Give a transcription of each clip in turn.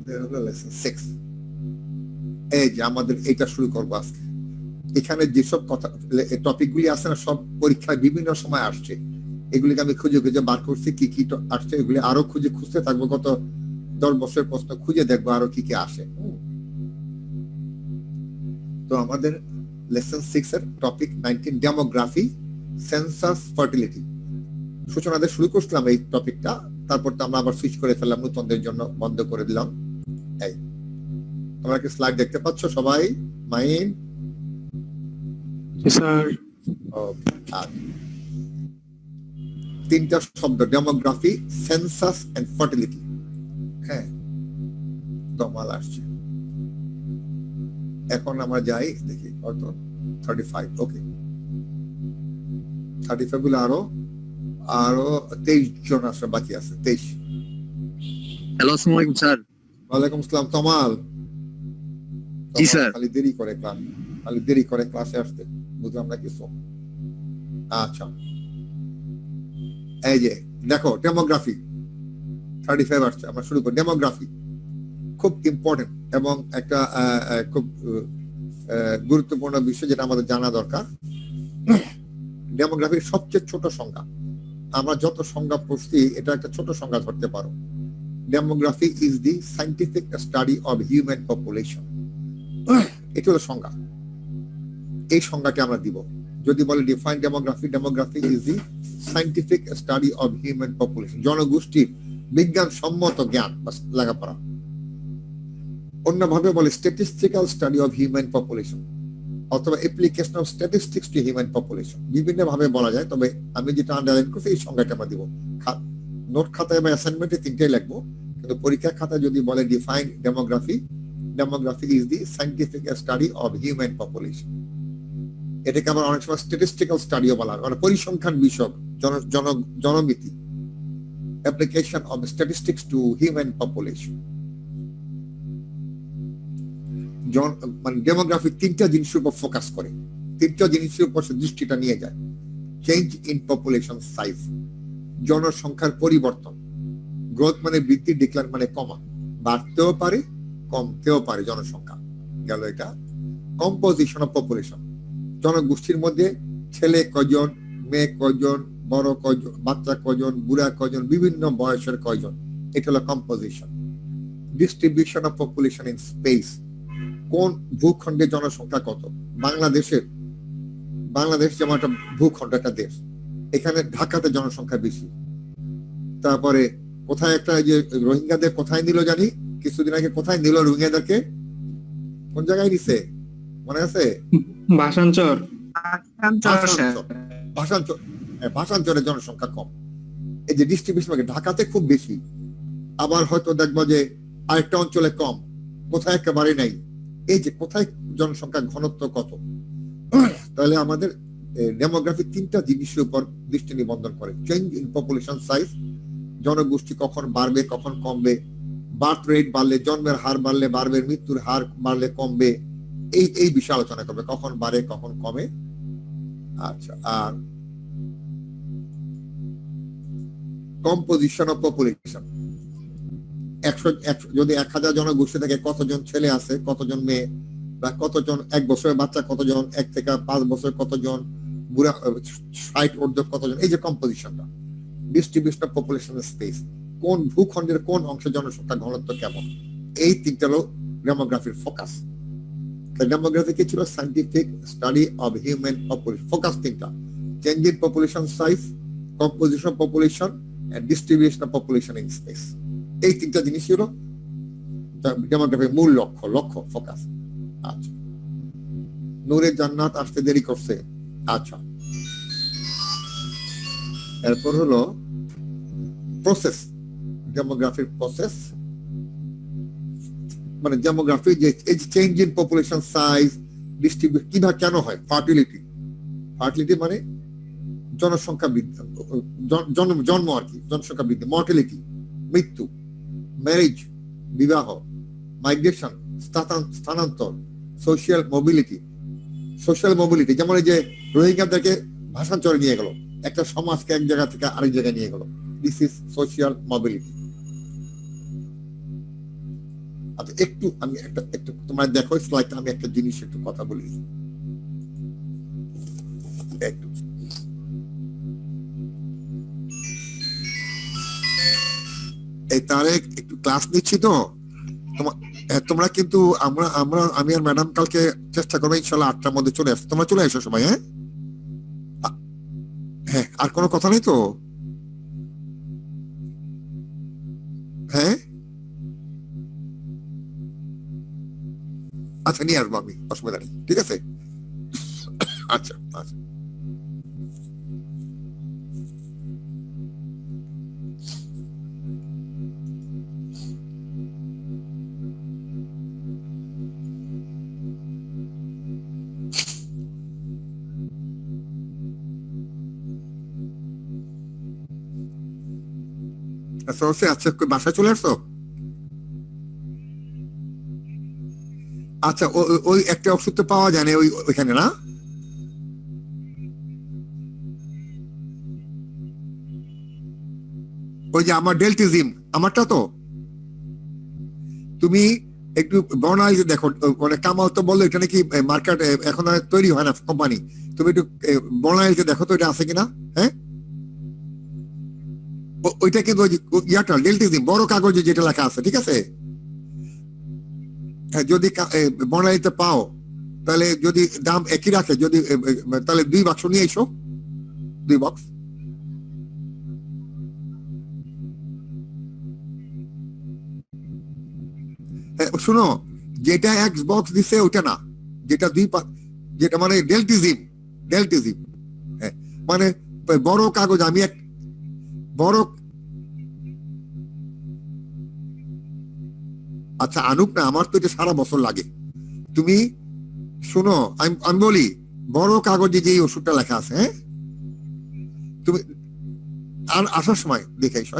আমাদের হলো লেসন 6। এই যে আমাদের এটা শুরু করবো আজকে। এখানে যেসব কথা টপিকগুলি আছে না, সব পরীক্ষায় বিভিন্ন সময় আসছে। এগুলিকে আমি খুঁজে খুঁজে বার করছি, কি কি আসছে এগুলি আরো খুঁজতে থাকবো। গত 10 বছরের প্রশ্ন খুঁজে দেখবো আরো কি কি আসে। তো আমাদের লেসন 6 এর টপিক 19, ডেমোগ্রাফি, সেন্সাস, ফার্টিলিটি। সূচনা দিয়ে শুরু করছিলাম এই টপিকটা, তারপর তো আমরা আবার সুইচ করে ফেললাম, নতুনদের জন্য বন্ধ করে দিলাম। এই তোমরা কি স্লাইড দেখতে পাচ্ছ সবাই? মাইন স্যার, তিনটা শব্দ, ডেমোগ্রাফি, সেন্সাস এন্ড ফার্টিলিটি। হ্যাঁ, দমাল আসছে। এখন আমরা যাই, দেখি কত 35। ওকে, 35 গুলো আরো 23 জন আসলে বাকি আছে। 23। হ্যালো, আসসালামু আলাইকুম স্যার। ওয়ালাইকুম আসসালাম। তমাল জি স্যার। খালি দেরি করে ক্লাসে আসতে, বুঝলাম না কিছু। আচ্ছা, এই যে দেখো ডেমোগ্রাফি 35 আসছে। আমরা শুরু করি। ডেমোগ্রাফি খুব ইম্পর্টেন্ট এবং একটা খুব গুরুত্বপূর্ণ বিষয়, যেটা আমাদের জানা দরকার। ডেমোগ্রাফির সবচেয়ে ছোট সংজ্ঞা, আমরা যত সংজ্ঞা পড়ছি এটা একটা ছোট সংজ্ঞা ধরতে পারো। Demography is the scientific study of human population. এটা হলো সংজ্ঞা। এই সংজ্ঞাটি আমরা দিব। যদি বলে define demography, demography is the scientific study of human population, জনগোষ্ঠীর বিজ্ঞানসম্মত জ্ঞান বা লেখাপড়া। অন্যভাবে বলে statistical study of human population অথবা application of statistics to human population. বিভিন্ন ভাবে বলা যায়, তবে আমি যেটা আন্ডারলাইন করছি এই সংজ্ঞাটা আমরা দিব। নোট খাতায় বা অ্যাসাইনমেন্টে তিনটাই লিখবো, কিন্তু পরীক্ষা খাতায় যদি বলে define demography, demography is the scientific study of human population. এটাকে আবার অনেক সময় স্ট্যাটিস্টিক্যাল স্টাডিও বলা হয়, মানে পরিসংখ্যান বিষয়ক জনমিতি, application of statistics to human population. মানে ডেমোগ্রাফি তিনটা জিনিসের উপর ফোকাস করে, তিনটা জিনিসের উপর দৃষ্টিটা নিয়ে যায়। চেঞ্জ ইন পপুলেশন সাইজ, জনসংখ্যার পরিবর্তন। গ্রোথ মানে বৃদ্ধি, ডিক্লাইন মানে কমা, বাড়তেও পারে কমতেও পারে জনসংখ্যা। গেল এটা। কম্পোজিশন অফ পপুলেশন, জনগোষ্ঠীর মধ্যে ছেলে কয়জন, মেয়ে কয়জন, বড় কয়জন, বাচ্চা কয়জন, বুড়া কয়জন, বিভিন্ন বয়সের কয়জন। এটা হলো composition. Distribution of population in space, কোন ভূখণ্ডে জনসংখ্যা কত। বাংলাদেশ যেমন একটা ভূখণ্ড, একটা দেশ, এখানে ঢাকাতে জনসংখ্যা বেশি। তারপরে কোথায় একটা যে রোহিঙ্গাদের কোথায় নিল জানি, কিছুদিন আগে কোথায় নিল রোহিঙ্গাদেরকে, কোন জায়গায় নিছে মনে আছে? ভাষাঞ্চলের জনসংখ্যা কম। এই যে ডিস্ট্রিবিউশন, ঢাকাতে খুব বেশি, আবার হয়তো দেখবো যে আরেকটা অঞ্চলে কম, কোথায় একেবারে নাই। এই যে কোথায় জনসংখ্যা ঘনত্ব কত। তাহলে আমাদের ডেমোগ্রাফি তিনটা জিনিসের উপর দৃষ্টি নিবন্ধন করে। চেঞ্জ ইন পপুলেশন সাইজ, জনগোষ্ঠী কখন বাড়বে কখন কমবে। বার্থ রেট বাড়লে, জন্মের হার বাড়লে বাড়বে, মৃত্যুর হার বাড়লে কমবে। এই বিষয়ে আলোচনা করবে, কখন বাড়ে কখন কমে। আচ্ছা, আর কম্পোজিশন অফ পপুলেশন, যদি 1000 জনগোষ্ঠী থাকে কতজন ছেলে আছে, কতজন মেয়ে, বা কতজন 1 বছরের বাচ্চা, কতজন 1 থেকে 5 বছর, কতজন বুড়া 60 ঊর্ধ্ব কতজন। এই যে কম্পোজিশনটা। ডিস্ট্রিবিউশন অফ পপুলেশন স্পেস, কোন ভূখণ্ডের কোন অংশে জনসংখ্যা ঘনত্ব কেমন। এই তিনটা হলো ডেমোগ্রাফির ফোকাস। ডেমোগ্রাফি কি ছিল? Scientific study of human population. Focus তিনটা: change in population size, composition of population and distribution of population in space. এই তিনটা জিনিস ছিল ডেমোগ্রাফির মূল লক্ষ্য, ফোকাস। আচ্ছা, নূরে জান্নাত আসতে দেরি করছে। আচ্ছা, এরপর হলো প্রসেস, ডেমোগ্রাফির প্রসেস। মানে ডেমোগ্রাফি যে change in population size, distribution কিভাবে কেন হয়। ফার্টিলিটি মানে জনসংখ্যা বৃদ্ধি, জন্ম আর কি, জনসংখ্যা বৃদ্ধি। মর্টালিটি মৃত্যু। ম্যারেজ বিবাহ। মাইগ্রেশন স্থানান্তর। সোশ্যাল মোবিলিটি যেমন এই যে রোহিঙ্গাদেরকে ভাষান্তরে নিয়ে গেল, একটা সমাজকে এক জায়গা থেকে আরেক জায়গায় নিয়ে গেল। This is social mobility. আচ্ছা একটু আমি একটু তোমার দেখো স্লাইডটা, আমি একটা জিনিস একটু কথা বলি একটু। এই তারেক একটু ক্লাস নিচ্ছি তো তোমরা কিন্তু আমি আর ম্যাডাম কালকে চেষ্টা করবো ইনশাল্লাহ 8টার মধ্যে চলে আসতে। তোমরা চলে এসো সবাই। হ্যাঁ হ্যাঁ, আর কোনো কথা নেই তো? হ্যাঁ আচ্ছা, নিয়ে আসবো আমি, অসুবিধা নেই, ঠিক আছে। আচ্ছা আচ্ছা। আচ্ছা আচ্ছা, বাসায় চলে আসছো? আচ্ছা, ওই একটা ওষুধ তো পাওয়া যায় না ওইখানে, না? ওই যে আমার ডেলটিজিম, আমারটা তো তুমি একটু বর্ণালী দেখো, মানে কামাল তো বললো এটা নাকি মার্কেট এখন আর তৈরি হয় না কোম্পানি। তুমি একটু বর্ণালীতে দেখো তো এটা আছে কিনা। হ্যাঁ ওইটা কিন্তু ওই ইয়াটা ডেলটিজিম বড় কাগজে যেটা লেখা আছে, ঠিক আছে। যদি বর্ণালীতে পাও তাহলে, যদি দাম একই রাখে, যদি তাহলে 2 বাক্স নিয়ে এসো, 2 বক্স। শুনো, যেটা এক বক্স দিছে ওইটা না, যেটা যেটা মানে ডেলটিজিম, ডেলটিজিম। হ্যাঁ মানে বড় কাগজ, আমি এক বড়। আচ্ছা আনুক না, আমার তো এটা সারা বছর লাগে। তুমি শুনো, আমি বলি, বড় কাগজে যে ওষুধটা লেখা আছে, হ্যাঁ তুমি আর আসার সময় দেখে এসো।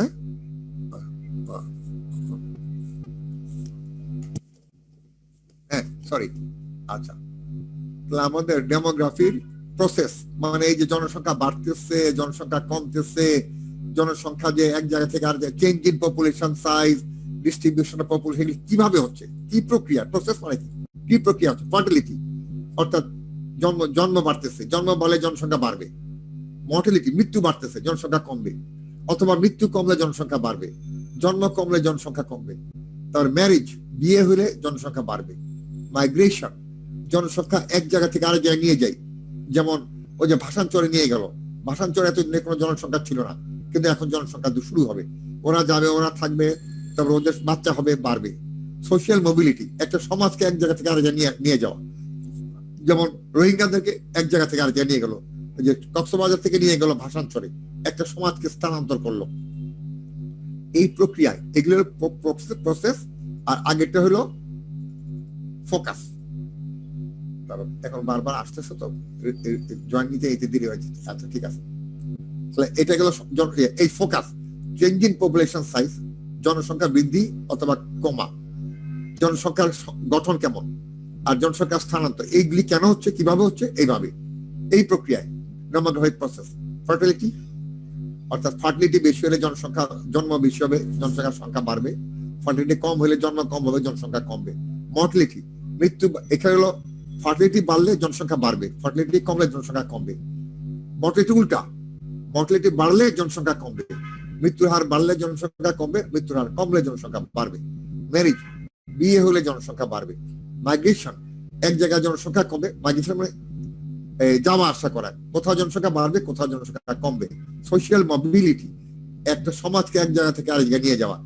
হ্যাঁ সরি। আচ্ছা, আমাদের ডেমোগ্রাফির প্রসেস, মানে এই যে জনসংখ্যা বাড়তেছে, জনসংখ্যা কমতেছে, জনসংখ্যা যে এক জায়গা থেকে আর change in population size, distribution of population কিভাবে হচ্ছে, কি প্রক্রিয়া, প্রসেস মানে কি প্রক্রিয়া হচ্ছে। ফার্টিলিটি অর্থাৎ জন্ম বাড়তেছে, জন্ম বলে জনসংখ্যা বাড়বে। মর্টালিটি মৃত্যু বাড়তেছে, জনসংখ্যা কমবে, অথবা মৃত্যু কমলে জনসংখ্যা বাড়বে, জন্ম কমলে জনসংখ্যা কমবে। তারপর ম্যারেজ, বিয়ে হলে জনসংখ্যা বাড়বে। মাইগ্রেশন, জনসংখ্যা এক জায়গা থেকে আরেক জায়গায় নিয়ে যায়। যেমন ওই যে ভাষান্তরে নিয়ে গেল, ভাষান্তরে এতদিনে কোনো জনসংখ্যা ছিল না, কিন্তু এখন জনসংখ্যা শুরু হবে, ওরা যাবে, ওরা থাকবে, তারপর ওদের বাচ্চা হবে, বাড়বে। সোশ্যাল মোবিলিটি, একটা সমাজকে এক জায়গা থেকে আরেক জায়গায় নিয়ে যাওয়া। যেমন রোহিঙ্গাদেরকে এক জায়গা থেকে আরেক জায়গায় নিয়ে গেল, ওই যে কক্সবাজার থেকে নিয়ে গেল ভাষান্তরে, একটা সমাজকে স্থানান্তর করলো। এই প্রক্রিয়ায় এগুলোর প্রসেস। আর আগেরটা হলো ফোকাস। এখন বারবার আসতেছে তো জয়েন নিতে এতে দেরি হয়েছে। আচ্ছা ঠিক আছে, তাহলে এটা গেল এই focus. Change in population size, জনসংখ্যা বৃদ্ধি অথবা কমা, জনসংখ্যার গঠন কেমন, আর জনসংখ্যার স্থানান্তর, এইগুলি কেন হচ্ছে, কিভাবে হচ্ছে, এইভাবে এই প্রক্রিয়ায় ডেমোগ্রাফিক প্রসেস। ফার্টিলিটি অর্থাৎ ফার্টিলিটি বেশি হলে জনসংখ্যা, জন্ম বেশি হবে, জনসংখ্যার সংখ্যা বাড়বে। ফার্টিলিটি কম হলে জন্ম কম হবে, জনসংখ্যা কমবে। মর্টালিটি, মৃত্যু, এখানে হলো ফার্টিলিটি বাড়লে জনসংখ্যা বাড়বে, ফার্টিলিটি কমলে জনসংখ্যা কমবে। মর্টালিটি উল্টা, মর্টালিটি বাড়লে জনসংখ্যা কমবে, মৃত্যুর হার বাড়লে জনসংখ্যা কমবে, মৃত্যুর হার কমলে জনসংখ্যা বাড়বে। ম্যারেজ, বিয়ে হলে জনসংখ্যা বাড়বে। মাইগ্রেশন, এক জায়গায় জনসংখ্যা কমবে, মাইগ্রেশন মানে যাওয়া আসা করা, কোথাও জনসংখ্যা বাড়বে, কোথাও জনসংখ্যা কমবে। সোশ্যাল মোবিলিটি, একটা সমাজকে এক জায়গা থেকে আরেক জায়গায় নিয়ে যাওয়া,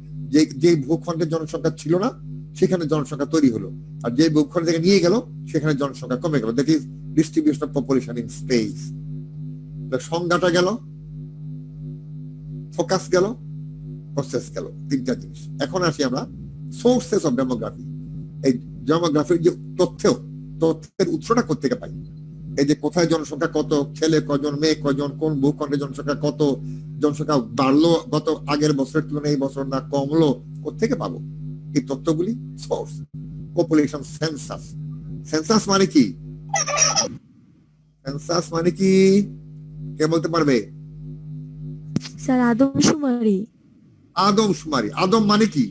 যে ভূখণ্ডের জনসংখ্যা ছিল না সেখানে জনসংখ্যা তৈরি হলো, আর যে ভূখণ্ড থেকে নিয়ে গেল সেখানে জনসংখ্যা কমে গেল। That is distribution of population in space. সংজ্ঞাটা গেল, ফোকাস গেল, প্রসেস গেল, তিনটা জিনিস। এখন আসি আমরা সোর্সেস অফ ডেমোগ্রাফি। এই ডেমোগ্রাফির যে তথ্যের উৎসটা কোত্থেকে পাই, এই যে কোথায় জনসংখ্যা কত, ছেলে কজন, মেয়ে কজন, কোন ভূখণ্ডে জনসংখ্যা কত, জনসংখ্যা বাড়লো গত আগের বছরের তুলনায় এই বছর না কমলো, কোত্থেকে পাবো এই তথ্যগুলি? সোর্স। Population census. সেন্সাস মানে কি? সেন্সাস মানে কি কে বলতে পারবে? স্যার আদমশুমারি। আদমশুমারি। আদম মানে কি?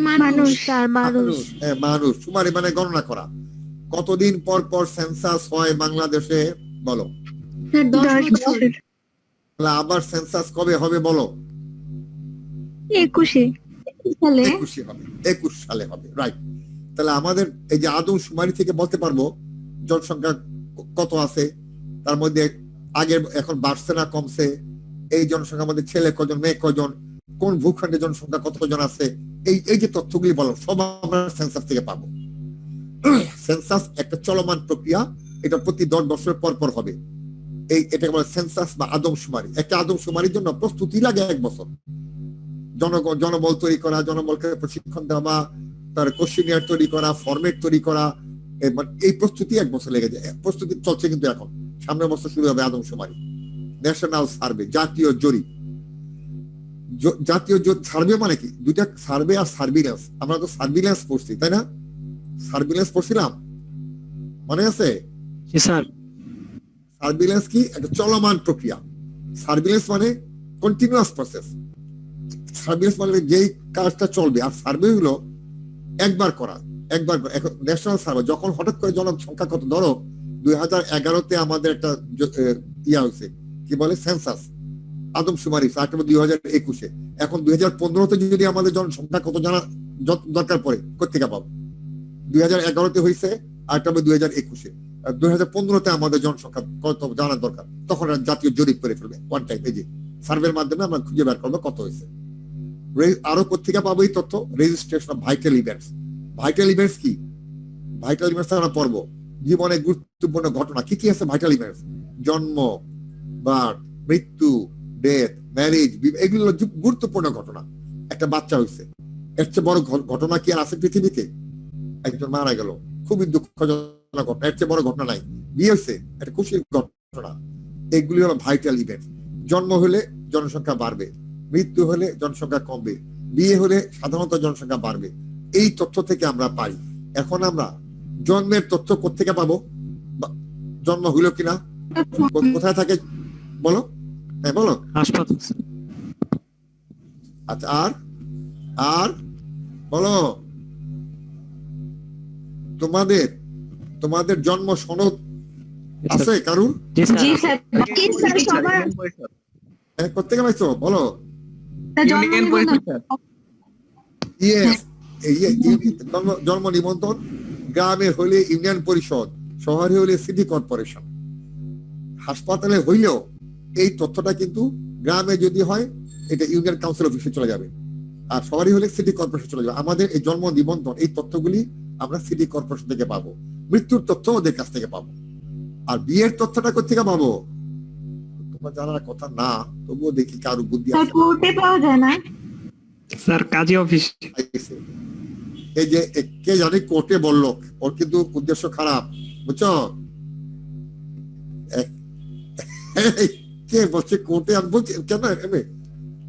মানুষ স্যার মানুষ মানুষ সুমারি মানে গণনা করা। কতদিন পর পর সেন্সাস হয় বাংলাদেশে বলো? 10 বছর। তাহলে আবার সেন্সাস কবে হবে বলো? 21 সালে। 21 সালে হবে, রাইট। তাহলে আমাদের এই যে আদমশুমারি থেকে বলতে পারবো জনসংখ্যা কত আছে, তার মধ্যে আগের এখন বাড়ছে না কমছে, এই জনসংখ্যার মধ্যে ছেলে কজন মেয়ে কজন, কোন ভূখণ্ডে জনসংখ্যা কতজন আছে, এই যে তথ্যগুলি বলো সব আমরা সেন্সাস থেকে পাবো। সেন্সাস একটা চলমান প্রক্রিয়া, এটা প্রতি 10 বছর পর পর হবে। এটাকে বলে সেন্সাস বা আদমশুমারি। একটা আদমশুমারির জন্য প্রস্তুতি লাগে 1 বছর। জনবল তৈরি করা, জনবলকে প্রশিক্ষণ দেওয়া, তার কোশ্চেনিয়ার তৈরি করা, ফরম্যাট তৈরি করা, এই প্রস্তুতি 1 বছর লেগে যায়। প্রস্তুতি চলছে কিন্তু এখন, সামনের বছর শুরু হবে আদমশুমারি। ন্যাশনাল সার্ভে, জাতীয় জরিপ। জাতীয় সার্ভে মানে কি? দুইটা সার্ভে আর সার্ভিলেন্স। আমরা তো সার্ভিলেন্স পড়ছি তাই না? সার্ভিলেন্স পড়ছিলাম, মনে আছে? স্যার সার্ভিলেন্স কি? একটা চলমান প্রক্রিয়া। সার্ভিলেন্স মানে কন্টিনিউয়াস প্রসেস। সার্ভিলেন্স মানে যেই কাজটা চলবে, আর সার্ভে হলো একবার করা। ন্যাশনাল সার্ভে যখন হঠাৎ করে জনসংখ্যা কত, ধরো 2011-তে আমাদের একটা ইয়া হয়েছে, কি বলে, সেন্সাস, আদমশুমারি 2021-এ। এখন 2015-তে যদি আমাদের জনসংখ্যা কত জানা দরকার পড়ে, কোথেকে পাবো? 2011-তে হয়েছে, আর 2021-এ। 2015-তে আমাদের জনসংখ্যা কত জানার দরকার, তখন জাতীয় জরিপ করে ফেলবে ওয়ান টাইম। এই যে সার্ভের মাধ্যমে আমরা খুঁজে বের করবো কত হয়েছে। আরো কোথেকে পাবো এই তথ্য? Registration of vital events. Vital events কি? ভাইটাল ইভেন্টস আমরা পড়বো জীবনে গুরুত্বপূর্ণ ঘটনা কি কি আছে। ভাইটাল ইভেন্টস, জন্ম, বার্থ, মৃত্যু, ডেথ, ম্যারেজ, এগুলো গুরুত্বপূর্ণ ঘটনা। একটা বাচ্চা হয়েছে, এর চেয়ে বড় ঘটনা কি আর আছে পৃথিবীতে? একজন মারা গেল, খুবই দুঃখজনক ঘটনা, এর চেয়ে বড় ঘটনা নাই। বিয়ে হয়েছে, একটা খুশির ঘটনা। এগুলি হলো ভাইটাল ইভেন্ট। জন্ম হলে জনসংখ্যা বাড়বে, মৃত্যু হলে জনসংখ্যা কমবে, বিয়ে হলে সাধারণত জনসংখ্যা বাড়বে। এই তথ্য থেকে আমরা পাই। এখন আমরা জন্মের তথ্য কোথেকে পাবো? জন্ম হইল কিনা, কোথায় থাকে বলো? হ্যাঁ বলো। হাসপাতাল। আচ্ছা, আর বলো, তোমাদের জন্ম সনদ আছে কারুর? জি স্যার। কোথেকে পাইছো বলো? ইউনিয়ন পরিষদ। ইয়েস, জন্ম নিবন্ধন। গ্রামে হইলে ইউনিয়ন পরিষদ, শহরে হইলে সিটি কর্পোরেশন। হাসপাতালে হইলেও এই তথ্যটা কিন্তু গ্রামে যদি হয় এটা ইউনিয়ন কাউন্সিল অফিসে চলে যাবে, আর শহরে হলে সিটি কর্পোরেশন চলে যাবে। আমাদের এই জন্ম নিবন্ধন, এই তথ্যগুলি আমরা সিটি কর্পোরেশন থেকে পাবো। মৃত্যুর তথ্য ওদের কাছ থেকে পাবো। আর বিয়ের তথ্যটা কোথেকে পাবো? তোমার জানার কথা না, তবুও দেখি কারো বুদ্ধি আছে। কোর্টে পাওয়া যায় না স্যার, কাজী অফিস। এই যে কে জানি কোর্টে বললো, ওর কিন্তু উদ্দেশ্য খারাপ, বুঝছো? কে বলছে কোর্টে? আমি বলছি কেন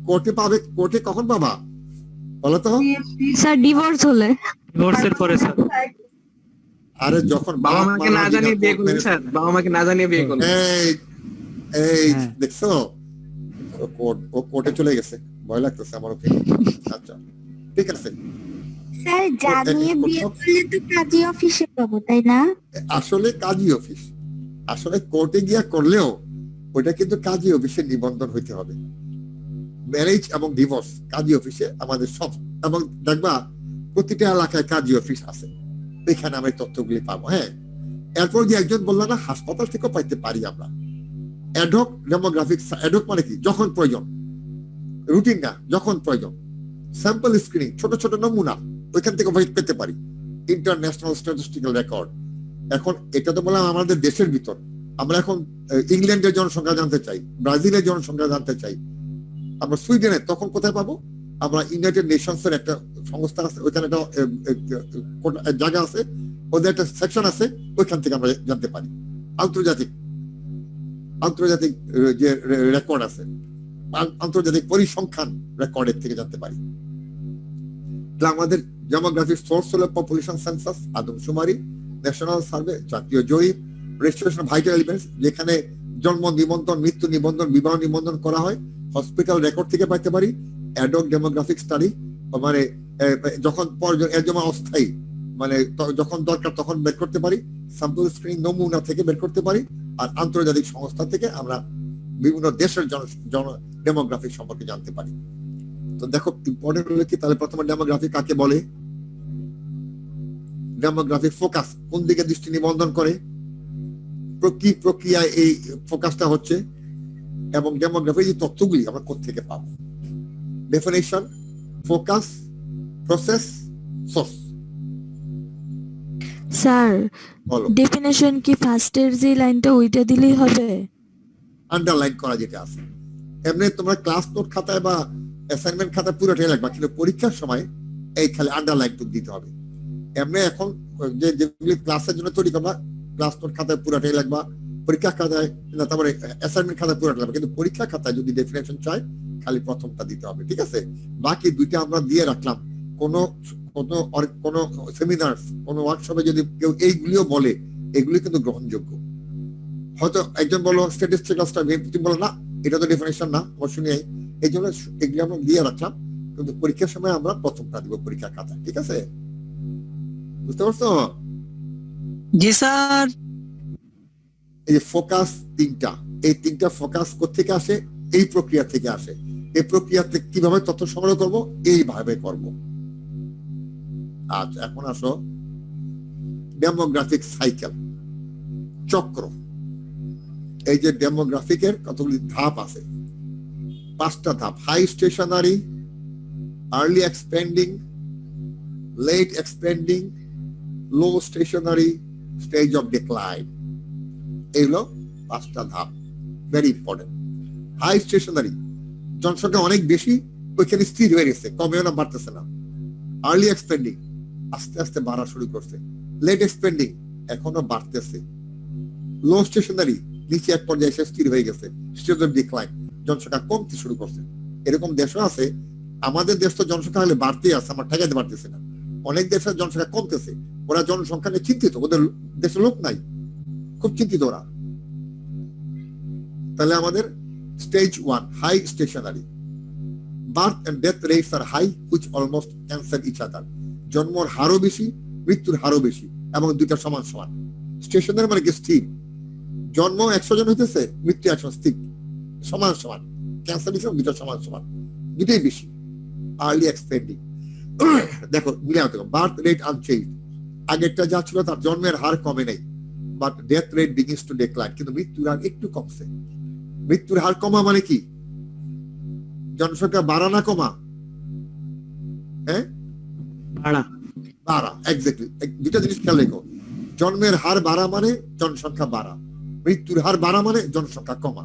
কোর্টে পাবে? কোর্টে কখন পাবা বলো তো? স্যার ডিভোর্স হলে। ডিভোর্সের পরে স্যার। আরে যখন বাবা মাকে না জানিয়ে বিয়ে করলেন স্যার, বাবা মাকে না জানিয়ে বিয়ে করলেন। এই দেখছো, ও কোর্টে চলে গেছে, ভয় লাগতেছে আমার ওকে। আচ্ছা ঠিক আছে স্যার, জানিয়ে বিয়ে করলে তো কাজী অফিসে পাবো তাই না? আসলে কাজী অফিস, আসলে কোর্টে গিয়া করলেও ওইটা কিন্তু কাজী অফিসে নিবন্ধন হইতে হবে। ম্যারেজ এবং ডিভোর্স কাজী অফিসে আমাদের সব, এবং দেখবা প্রতিটা এলাকায় কাজী অফিস আছে, এখানে আমরা তথ্যগুলি পাবো। হ্যাঁ, এরপর যে একজন বললো না, হাসপাতাল থেকেও পাইতে পারি আমরা। Ad hoc demographics. অ্যাডহক মানে কি? যখন প্রয়োজন, রুটিন না, যখন প্রয়োজন। স্যাম্পল স্ক্রিনিং, ছোট ছোট নমুনা, ওইখান থেকে পেতে পারি। International statistical record. এখন এটা তো বললাম আমাদের দেশের ভিতর। আমরা এখন ইংল্যান্ডের জনসংখ্যা জানতে চাই, ব্রাজিলের জনসংখ্যা জানতে চাই, আমরা সুইডেনে, তখন কোথায় পাবো? আমরা ইউনাইটেড নেশনস এর একটা সংস্থা আছে, ওইখানে একটা জায়গা আছে, ওদের একটা সেকশন আছে, ওইখান থেকে আমরা জানতে পারি। আন্তর্জাতিক যে রেকর্ড আছে, আন্তর্জাতিক পরিসংখ্যান রেকর্ডের থেকে জানতে পারি। আমাদের ডেমোগ্রাফিক সোর্স হলো পপুলেশন সেন্সাস, আদমশুমারি, ন্যাশনাল সার্ভে, জাতীয় জরিপ, রেজিস্ট্রেশন ভাইটাল ইভেন্টস, যেখানে জন্ম নিবন্ধন, মৃত্যু নিবন্ধন, বিবাহ নিবন্ধন করা হয়। হসপিটাল রেকর্ড থেকে পাইতে পারি। অ্যাডহক ডেমোগ্রাফিক স্টাডি, মানে যখন প্রয়োজন এর জন্য অস্থায়ী, মানে যখন দরকার তখন বের করতে পারি, স্যাম্পল স্ক্রিনিং নমুনা থেকে বের করতে পারি, আর আন্তর্জাতিক সংস্থা থেকে আমরা বিভিন্ন দেশের জন ডেমোগ্রাফি সম্পর্কে জানতে পারি। তো দেখো ইম্পর্টেন্ট হলো কি, তাহলে প্রথমে ডেমোগ্রাফি কাকে বলে? ডেমোগ্রাফি ফোকাস কোন দিকে দৃষ্টি নিবন্ধন করে, কি প্রক্রিয়ায় এই ফোকাসটা হচ্ছে, এবং ডেমোগ্রাফির যে তথ্যগুলি আমরা কোত্থেকে পাবো। Definition, focus, process, source. Sir বলো। ডেফিনেশন কি ফার্স্টের যে লাইনটা ওইটা দিলেই হবে? আন্ডারলাইন করা যেটা আছে, এমনি তোমরা ক্লাস নোট খাতায় বা অ্যাসাইনমেন্ট খাতায় পুরোটাই লাগবা, কিন্তু পরীক্ষার সময় এই খালি আন্ডারলাইন টুক দিতে হবে। এমনি এখন যেগুলি ক্লাসের জন্য তৈরি করবা, ক্লাস নোট খাতায় পুরোটাই লাগবা, পরীক্ষা খাতায় না, তারপরে অ্যাসাইনমেন্ট খাতায় পুরোটা লাগবে, কিন্তু পরীক্ষা খাতায় যদি ডেফিনেশন চাই খালি প্রথমটা দিতে হবে, ঠিক আছে? বাকি দুইটা আমরা দিয়ে রাখলাম। কোনো কোনো সেমিনার, কোনো ওয়ার্কশপে যদি কেউ এইগুলিও বলে, এগুলি কিন্তু গ্রহণযোগ্য। হয়তো একজন বলো স্ট্যাটিস্টিক্যালসটা, তুমি বলো না এটা তো ডেফিনেশন না, অবশ্যই নেই, এই জন্য এগুলি আমরা দিয়ে রাখলাম, কিন্তু পরীক্ষার সময় আমরা প্রথমটা দিব পরীক্ষার খাতায়, ঠিক আছে? বুঝতে পারছো? জি স্যার। এই যে ফোকাস তিনটা, এই তিনটা ফোকাস কোত্থেকে আসে? এই প্রক্রিয়া থেকে আসে। এই প্রক্রিয়াতে কিভাবে তথ্য সংগ্রহ করব? এইভাবে করব। আচ্ছা, এখন আসো ডেমোগ্রাফিক সাইকেল, চক্র। এই যে ডেমোগ্রাফিকের কতগুলি ধাপ আছে, 5টা ধাপ। High stationary, early expanding, late expanding, low stationary, stage of decline. এগুলো 5টা ধাপ, ভেরি ইম্পর্টেন্ট। হাই স্টেশনারি, জনসংখ্যা অনেক বেশি, ওইখানে স্থির হয়ে গেছে, কমেও না বাড়তেছে না। আর্লি এক্সপেন্ডিং, আস্তে আস্তে বাড়া শুরু করছে। লেট এক্সপেন্ডিং, এখনো বাড়তেছে। লো স্টেশনারি, নিচে এক পর্যায়ে এসে স্থির হয়ে গেছে, স্টেজ অফ ডিক্লাইন, জনসংখ্যা কমতে শুরু করছে। এরকম দেশও আছে। আমাদের দেশ তো জনসংখ্যা হলে বাড়তেই আছে, আমার ঠেকাতে পারতেছে না। অনেক দেশের জনসংখ্যা কমতেছে, ওরা জনসংখ্যা নিয়ে চিন্তিত, ওদের দেশে লোক নাই, খুব চিন্তিত ওরা। তাহলে আমাদের stage 1, high stationary. Birth and death rates are high, which almost cancel each other. জন্মর হারও বেশি, মৃত্যুর হারও বেশি, এবং দুইটা সমান সমান। স্টেশনারি মানে কি স্থির, জন্ম 100 জন হইতেছে, মৃত্যু 100, স্থির, সমান সমান। ক্যান্সার দুইটা সমান সমান, দুটাই বেশি। আর্লি এক্সপেন্ডিং, দেখো মিলে হতে, বার্থ রেট আনচেঞ্জ, আগেরটা যা ছিল তার জন্মের হার কমে নাই, but death rate begins two decline, কিন্তু মৃত্যুর হার একটু কমছে। মৃত্যুর হার কমা মানে কি? জনসংখ্যা বাড়া না কমা? হ্যাঁ, বাড়া, এক্স্যাক্টলি। দুটা জিনিস খেয়াল রেখো, জন্মের হার বাড়া মানে জনসংখ্যা বাড়া, মৃত্যুর হার বাড়া মানে জনসংখ্যা কমা।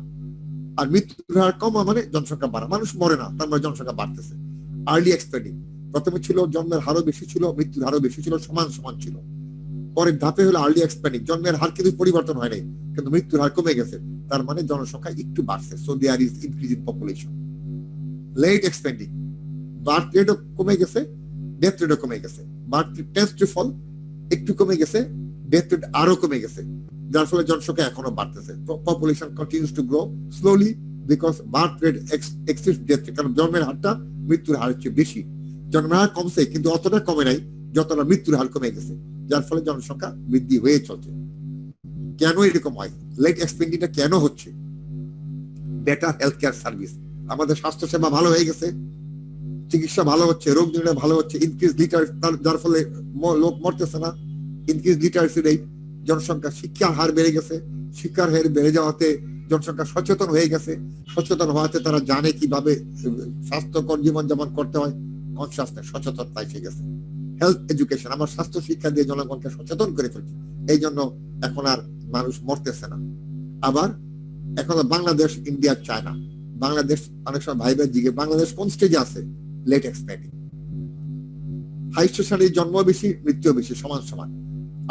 আর মৃত্যুর হার কমা মানে জনসংখ্যা বাড়া, মানুষ মরে না, তার মানে জনসংখ্যা বাড়তেছে। আর্লি এক্সপেন্ডিং, প্রথমে ছিল জন্মের হারও বেশি ছিল, মৃত্যুর হারও বেশি ছিল, সমান সমান ছিল। পরের ধাপে হলো আর্লি এক্সপেন্ডিং, জন্মের হার কিন্তু পরিবর্তন হয় নাই, কিন্তু মৃত্যুর হার কমে গেছে, তার মানে জনসংখ্যা একটু বাড়ছে, so there is increase in population. Late expanding, birth রেটও কমে গেছে, ডেথ রেটও কমে গেছে। Birth rate tends to fall, একটু কমে গেছে, ডেথ রেট আরো কমে গেছে, যার ফলে জনসংখ্যা এখনো বাড়তেছে। Population continues to grow slowly because birth rate exceeds death rate, কারণ জন্মের হারটা মৃত্যুর হারের চেয়ে বেশি। জন্মের হার কমছে, কিন্তু অতটা কমে নাই যতটা মৃত্যুর হার কমে গেছে, যার ফলে জনসংখ্যা বৃদ্ধি হয়ে চলছে। কেন এরকম হয়? লেট এক্সপেন্ডিংটা কেন হচ্ছে? বেটার হেলথ কেয়ার সার্ভিস, আমাদের স্বাস্থ্য সেবা ভালো হয়ে গেছে, চিকিৎসা ভালো হচ্ছে, রোগ নির্ণয় ভালো হচ্ছে, ইনক্রিজ লিটারেসি, যার ফলে লোক মরতেছে না, ইনক্রিজ লিটারেসি রেট, জনসংখ্যা, শিক্ষার হার বেড়ে গেছে, শিক্ষার হার বেড়ে যাওয়াতে জনসংখ্যা সচেতন হয়ে গেছে, সচেতন হওয়াতে তারা জানে কিভাবে স্বাস্থ্যকর জীবন যাপন করতে হয়, কনসাসনেস, সচেতনতা এসে গেছে। হেলথ এডুকেশন, আমার স্বাস্থ্য শিক্ষা দিয়ে জনগণকে সচেতন করে ফেলছে, এই জন্য এখন আর মানুষ মরতেছে না। আবার এখন বাংলাদেশ, ইন্ডিয়া, চায়না, বাংলাদেশ অনেক সময় ভাই ভাই জিগে, বাংলাদেশ কোন স্টেজে আছে? Late expanding. হাই স্টেশনারি, জন্ম বেশি, মৃত্যু বেশি, সমান সমান।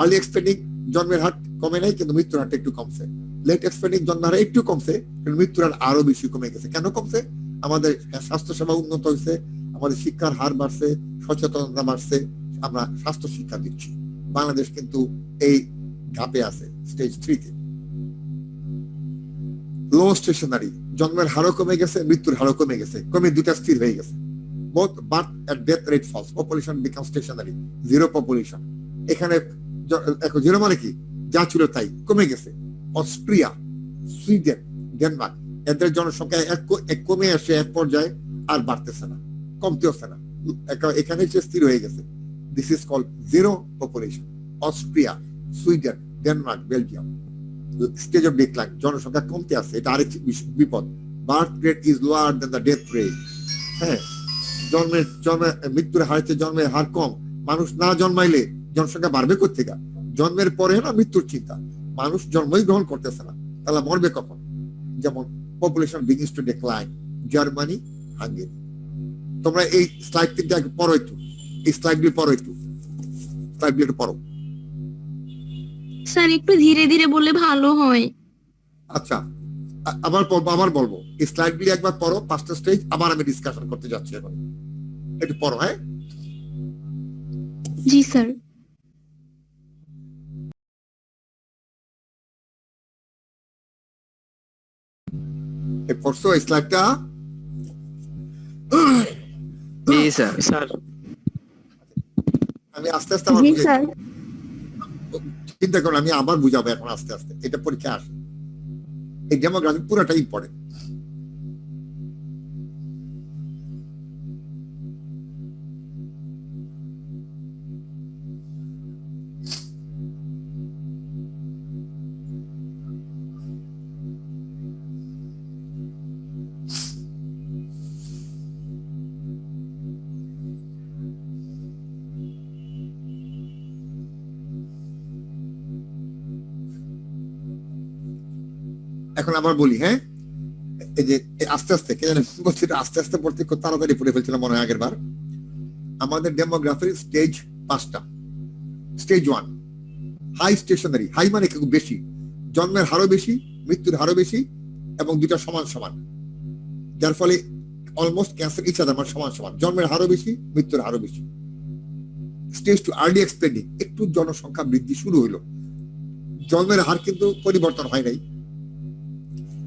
আর্লি এক্সপেন্ডিং, জন্মের হার কমে নাই, কিন্তু মৃত্যুর হারটা একটু কমছে। লেট এক্সপেন্ডিং, জন্মের হার একটু কমছে, কিন্তু মৃত্যুর হার আরো বেশি কমে গেছে। কেন কমছে? আমাদের স্বাস্থ্য সেবা উন্নত হয়েছে, আমাদের শিক্ষার হার বাড়ছে, সচেতনতা বাড়ছে, আমরা স্বাস্থ্য শিক্ষা দিচ্ছি। বাংলাদেশ কিন্তু এই ধাপে আছে, স্টেজ 3-তে। লো স্টেশনারি, জন্মের হারও কমে গেছে, মৃত্যুর হারও কমে গেছে, কমে দুটা স্থির হয়ে গেছে। both birth and death rate falls, population becomes stationary, zero population. এখানে এখন জিরো মানে কি, যা ছিল তাই কমে গেছে। অস্ট্রিয়া, সুইডেন, ডেনমার্ক এদের জনসংখ্যা কমে আসে এক পর্যায়ে, আর বাড়তেছে না, কমতেছে না, এখানে সে স্থির হয়ে গেছে। This is called zero population. Austria, Sweden, Denmark, Belgium stage of decline, জনসংখ্যা কমতে আছে, এটা আরেকটি বিপদ। Birth rate is lower than the death rate. হ্যাঁ, মৃত্যুর হার চেয়ে জন্মের হার কম। মানুষ না জন্মাইলে জনসংখ্যা বাড়বে কোথেকে? জন্মের পরে না মৃত্যুর চিন্তা, মানুষ জন্মই গ্রহণ করতেছে না, তাহলে মরবে কখন? যেমন population begins two decline, Germany, Hungary. তোমরা এই স্লাইড তিনটা পড়ো একটু, এই স্লাইডগুলি পড়ো একটু, স্লাইডগুলি একটু পড়ো। স্যার একটু ধীরে ধীরে বললে ভালো হয়। আচ্ছা, আবার বলবো, এই স্লাইডগুলি একবার পড়ো, পাঁচটা স্টেজ, আবার আমি ডিসকাশন করতে যাচ্ছি এখন, একটু পড়ো। হ্যাঁ, জি স্যার। পড়ছো এই স্লাইডটা? জি স্যার। স্যার আমি আস্তে আস্তে আমার জি স্যার। চিন্তা করো, আমি আবার বুঝাবো এখন আস্তে আস্তে, এটা পরীক্ষা আসে। এই ডেমোগ্রাফি পুরোটাই ইম্পর্টেন্ট। এখন আবার বলি, হ্যাঁ, এই যে আস্তে আস্তে কে জানে বলছি, আস্তে আস্তে পড়তে খুব তাড়াতাড়ি পড়ে ফেলছিলাম মনে হয় আগের বার। আমাদের ডেমোগ্রাফির স্টেজ 5টা। স্টেজ 1 হাই স্টেশনারি, হাই মানে খুব বেশি, জন্মের হারও বেশি, মৃত্যুর হারও বেশি, এবং দুটা সমান সমান, যার ফলে অলমোস্ট ক্যান্সার ইচ আদার, মানে সমান সমান, জন্মের হারও বেশি, মৃত্যুর হারও বেশি। স্টেজ 2 আর্লি এক্সপেন্ডিং, একটু জনসংখ্যা বৃদ্ধি শুরু হইলো, জন্মের হার কিন্তু পরিবর্তন হয় নাই,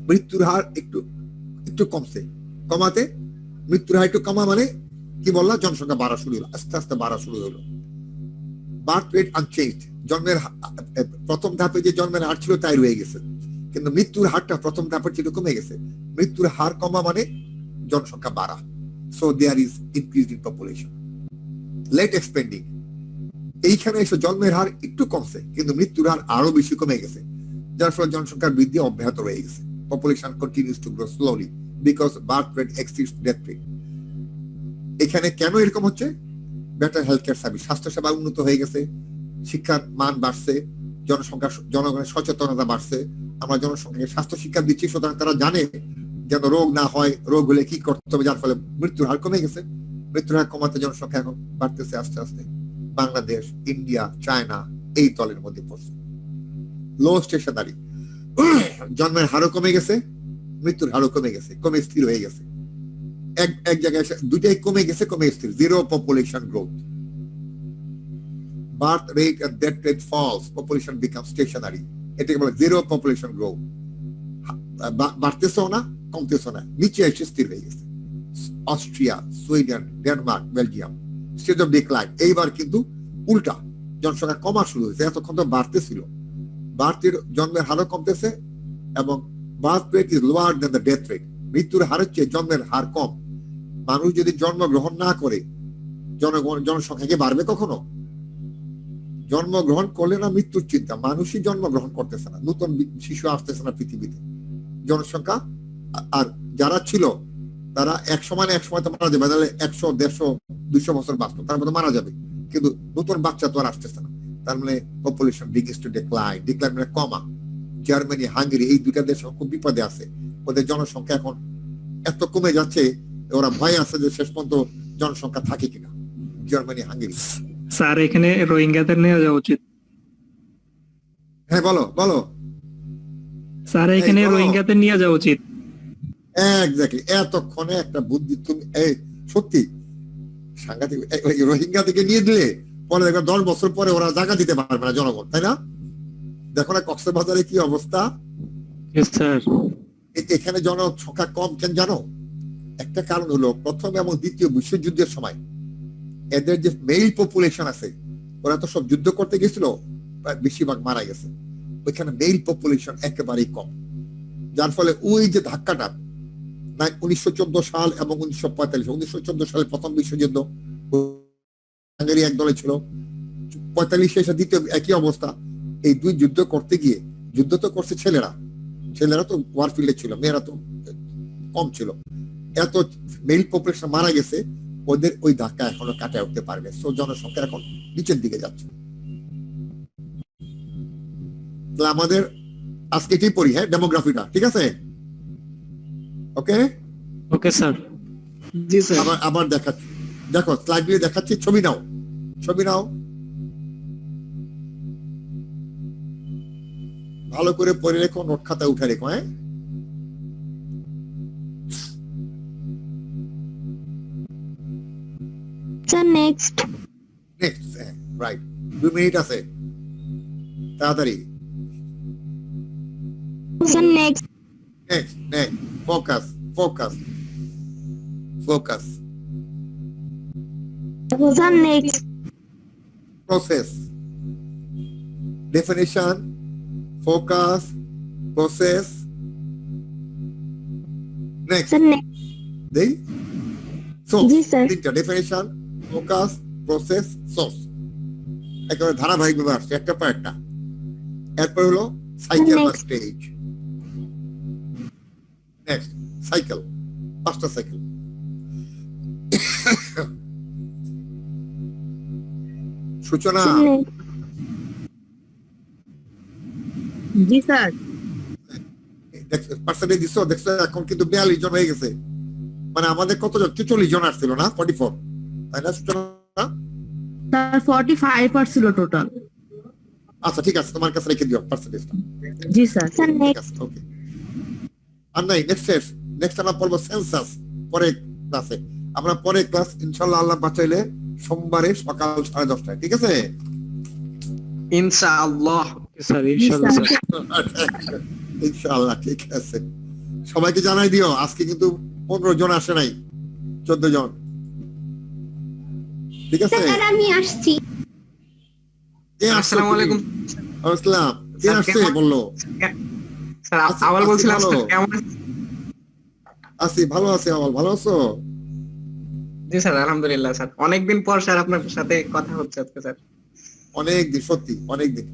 মৃত্যুর হার একটু একটু কমছে, কমাতে মৃত্যুর হার একটু কমা মানে কি বললাম, জনসংখ্যা বাড়া শুরু হলো, আস্তে আস্তে বাড়া শুরু হলো। বার্থ রেট আনচেঞ্জড, জন্মের প্রথম ধাপে যে জন্মের হার ছিল তাই রয়ে গেছে, কিন্তু মৃত্যুর হারটা প্রথম ধাপের ছিল কমে গেছে। মৃত্যুর হার কমা মানে জনসংখ্যা বাড়া, so there is increase in population. Late expanding, এইখানে এসে জন্মের হার একটু কমছে, কিন্তু মৃত্যুর হার আরো বেশি কমে গেছে, যার ফলে জনসংখ্যার বৃদ্ধি অব্যাহত রয়ে গেছে। Population continues to grow slowly because birth rate exceeds death rate. এখানে কেন এরকম হচ্ছে? বেটার হেলথ কেয়ার সার্ভিস, স্বাস্থ্যসেবা উন্নত হয়ে গেছে, শিক্ষার মান বাড়ছে, জনগণের সচেতনতা বাড়ছে, আমরা জনসংখ্যাকে স্বাস্থ্য শিক্ষা দিচ্ছি, সুতরাং তারা জানে যেন রোগ না হয়, রোগ হলে কি করতে হবে, যার ফলে মৃত্যুর হার কমে গেছে। মৃত্যুর হার কমাতে জনসংখ্যা এখন বাড়তেছে আস্তে আস্তে। বাংলাদেশ, ইন্ডিয়া, চায়না এই দলের মধ্যে পড়ছে। লো স্টেশনারি, জন্মের হারও কমে গেছে, মৃত্যুর হারও কমে গেছে, কমে স্থির হয়ে গেছে। এক জায়গায় দুইটাই কমে গেছে, কমে স্থির, zero population growth. Birth rate and death rate falls, population become stationary, এটাকে বলে জিরো পপুলেশন গ্রোথ। বাড়তেছেও না, কমতেছেও না, নিচে এসে স্থির হয়ে গেছে। Austria, Sweden, Denmark, Belgium stage of decline. এইবার কিন্তু উল্টা, জনসংখ্যা কমা শুরু হয়েছে, এতক্ষণ তো বাড়তেছিল। বার্থের জন্মের হারও কমতেছে এবং birth rate is lower than the death rate, মৃত্যুর হারের চেয়ে জন্মের হার কম। মানুষ যদি জন্মগ্রহণ না করে জনসংখ্যা কি বাড়বে কখনো? জন্মগ্রহণ করলে না মৃত্যুর চিন্তা, মানুষই জন্মগ্রহণ করতেছে না, নতুন শিশু আসতেছে না পৃথিবীতে, জনসংখ্যা। আর যারা ছিল তারা এক সময় তো মারা যাবে, তাহলে 100, 150, 200 বছর বাঁচতো, তার মধ্যে মারা যাবে, কিন্তু নতুন বাচ্চা তো আর আসতেছে না, তার মানে population begins two decline. Decline মানে কমা। জার্মানি, হাঙ্গেরি এই দুটা দেশ খুব বিপদে আছে, ওদের জনসংখ্যা এখন এত কমে যাচ্ছে, ওরা ভয় আছে যে শেষ পর্যন্ত জনসংখ্যা থাকে কিনা। Germany, Hungary. স্যার এখানে রোহিঙ্গাদের নিয়ে যাওয়া উচিত। হ্যাঁ বলো বলো স্যার এখানে রোহিঙ্গাদের নিয়ে যাওয়া উচিত। এক্স্যাক্টলি, এতক্ষণে একটা বুদ্ধি তুমি সত্যি সাংঘাতিক। রোহিঙ্গা থেকে নিয়ে দিলে পরে দেখো 10 বছর পরে ওরা জায়গা দিতে পারবে না জনগণ, তাই না? দেখো না কক্সবাজারে কি অবস্থা। স্যার এখানে জনসংখ্যা কম কেন জানো? একটা কারণ হলো প্রথম এবং দ্বিতীয় বিশ্বযুদ্ধের সময় এদের যে মেল পপুলেশন আছে ওরা তো সব যুদ্ধ করতে গেছিল, প্রায় বেশিরভাগ মারা গেছে। ওইখানে মেল পপুলেশন একেবারেই কম, যার ফলে ওই যে ধাক্কাটা 1914 সাল এবং 1945, 1914 সালে প্রথম বিশ্বযুদ্ধ হাঙ্গেরি এক দলে ছিল, 45 এসে দ্বিতীয় একই অবস্থা। এই দুই যুদ্ধ করতে গিয়ে, যুদ্ধ তো করছে ছেলেরা তো ওয়ারফিল্ডে ছিল, মেয়েরা তো কম ছিল, এত মেল পপুলেশন মারা গেছে, ওদের ওই ধাক্কা এখনো কাটায় উঠতে পারবে। সো জনসংখ্যা এখন নিচের দিকে যাচ্ছে। তাহলে আমাদের আজকে এটাই পড়ি, হ্যাঁ, ডেমোগ্রাফিটা, ঠিক আছে? ওকে ওকে স্যার। জি স্যার। আবার দেখাচ্ছি, দেখো স্লাইডগুলি দেখাচ্ছি, ছবি নাও, ছবি নাও, ভালো করে পড়ে রেখো, নোট খাতা উঠে রেখো, হ্যাঁ। Sir next. Next, right, 2 minute আছে, তাড়াতাড়ি। Sir next. Next, focus, sir next. process, definition, focus, process. Next, sir next. দেই। So, জি স্যার। তিনটা, definition, focus, process, source, একেবারে ধারাবাহিক ভাবে আসছে একটা পর একটা। এরপর হলো সাইকেল বা Next. স্টেজ। নেক্সট, সাইকেল, 5টা সাইকেল। সূচনা, স্যার নেক্সট। জি স্যার। পার্সেন্টেজ দিছো, দেখছো এখন কিন্তু 42 জন হয়ে গেছে। মানে আমাদের কতজন, 44 জন আসছিল না, 44, তাই না সূচনা? স্যার 45 ছিল টোটাল। আচ্ছা ঠিক আছে, তোমার কাছে রেখে দিও পার্সেন্টেজটা। জি স্যার। স্যার ঠিক নেক্সট। আছে, ওকে। আর নাই, নেক্সট আমরা পড়বো সেন্সাস, পরে ক্লাসে। আমরা পরে ক্লাস ইনশাআল্লাহ, আল্লাহ বাঁচাইলে সোমবারে সকাল 10:30টায়, ঠিক আছে? ইনশাআল্লাহ। স্যার ইনশাআল্লাহ স্যার। ইনশাআল্লাহ, ঠিক আছে। সবাইকে জানাই দিও আজকে কিন্তু 15 জন আসে নাই, 14 জন, ঠিক আছে? স্যার আমি আসছি। কে আসছে? আসসালামু আলাইকুম। আসসালাম, কে স্যার, আসছে কেমন- বললো? স্যার আচ্ছা, আবার আচ্ছা, বলছিলাম ভালো। স্যার, কেমন? আছি, ভালো আছে, আমল ভালো আছো? জি স্যার, আলহামদুলিল্লাহ স্যার। অনেকদিন পর স্যার আপনার সাথে কথা হচ্ছে আজকে স্যার। অনেক দিন, সত্যি অনেক দিন।